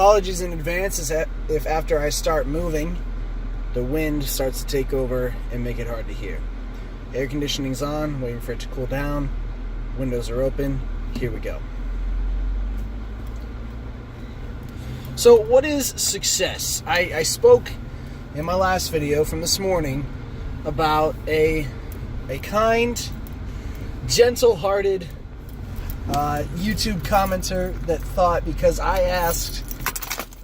apologies in advance if after I start moving, the wind starts to take over and make it hard to hear. Air conditioning's on, waiting for it to cool down. Windows are open. Here we go. So what is success? I spoke in my last video from this morning about a kind, gentle-hearted YouTube commenter that thought because I asked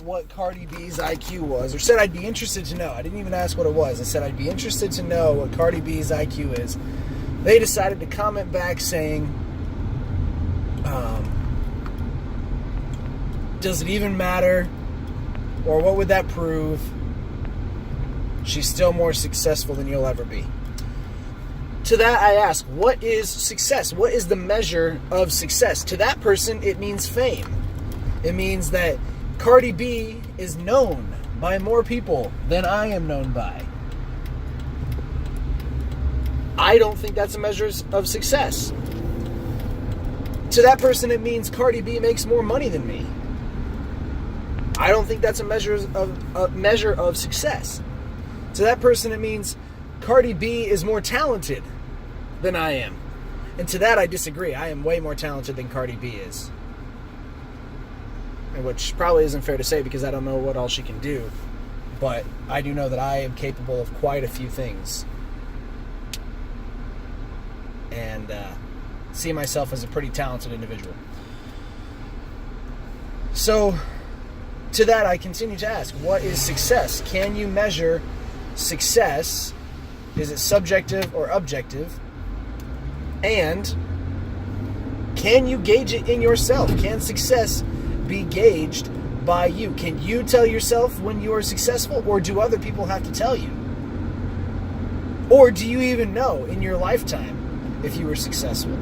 what Cardi B's IQ was, or said I'd be interested to know. I didn't even ask what it was. I said I'd be interested to know what Cardi B's IQ is. They decided to comment back saying, does it even matter? Or what would that prove? She's still more successful than you'll ever be. To that I ask, what is success? What is the measure of success? To that person, it means fame. It means that Cardi B is known by more people than I am known by. I don't think that's a measure of success. To that person, it means Cardi B makes more money than me. I don't think that's a measure of success. To that person, it means Cardi B is more talented than I am. And to that, I disagree. I am way more talented than Cardi B is. Which probably isn't fair to say because I don't know what all she can do. But I do know that I am capable of quite a few things. And see myself as a pretty talented individual. So, to that, I continue to ask, what is success? Can you measure success? Is it subjective or objective? And can you gauge it in yourself? Can success be gauged by you? Can you tell yourself when you are successful, or do other people have to tell you? Or do you even know in your lifetime if you were successful?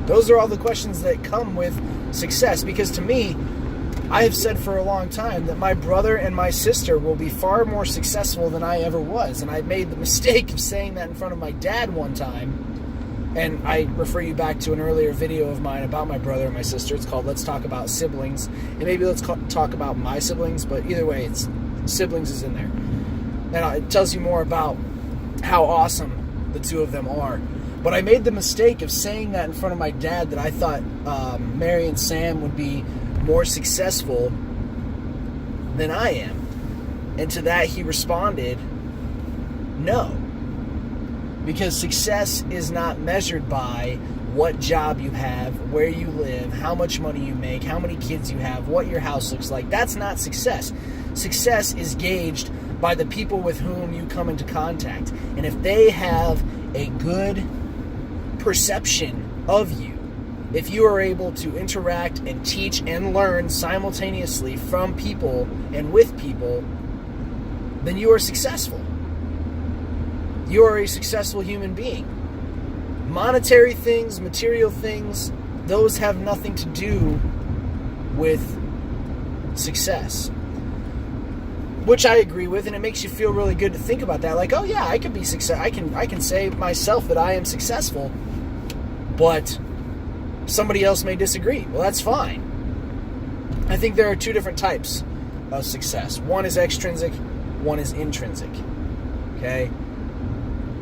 Those are all the questions that come with success, because to me, I have said for a long time that my brother and my sister will be far more successful than I ever was. And I made the mistake of saying that in front of my dad one time. And I refer you back to an earlier video of mine about my brother and my sister. It's called Let's Talk About Siblings. And maybe let's talk about my siblings, but either way, it's siblings is in there. And it tells you more about how awesome the two of them are. But I made the mistake of saying that in front of my dad, that I thought Mary and Sam would be more successful than I am. And to that he responded, no. Because success is not measured by what job you have, where you live, how much money you make, how many kids you have, what your house looks like. That's not success. Success is gauged by the people with whom you come into contact. And if they have a good perception of you, if you are able to interact and teach and learn simultaneously from people and with people, then you are successful. You are a successful human being. Monetary things, material things, those have nothing to do with success. Which I agree with, and it makes you feel really good to think about that. Like, oh yeah, I could be success. I can say myself that I am successful, but somebody else may disagree. Well, that's fine. I think there are two different types of success. One is extrinsic, one is intrinsic. Okay?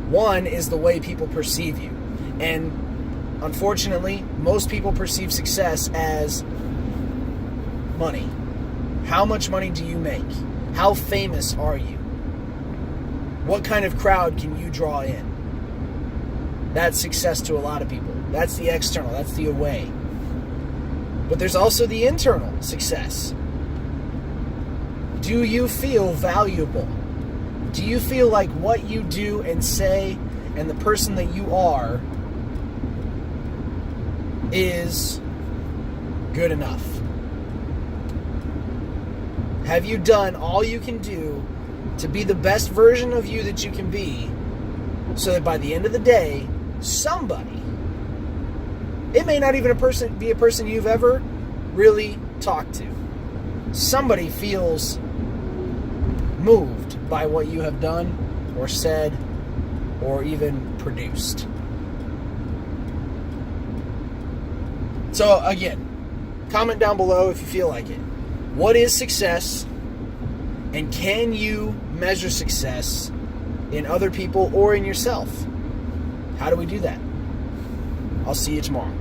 One is the way people perceive you. And unfortunately, most people perceive success as money. How much money do you make? How famous are you? What kind of crowd can you draw in? That's success to a lot of people. That's the external, that's the away. But there's also the internal success. Do you feel valuable? Do you feel like what you do and say and the person that you are is good enough? Have you done all you can do to be the best version of you that you can be, so that by the end of the day, somebody, it may not even be a person you've ever really talked to, somebody feels moved by what you have done or said or even produced. So again, Comment down below if you feel like it. What is success? And can you measure success in other people or in yourself? How do we do that? I'll see you tomorrow.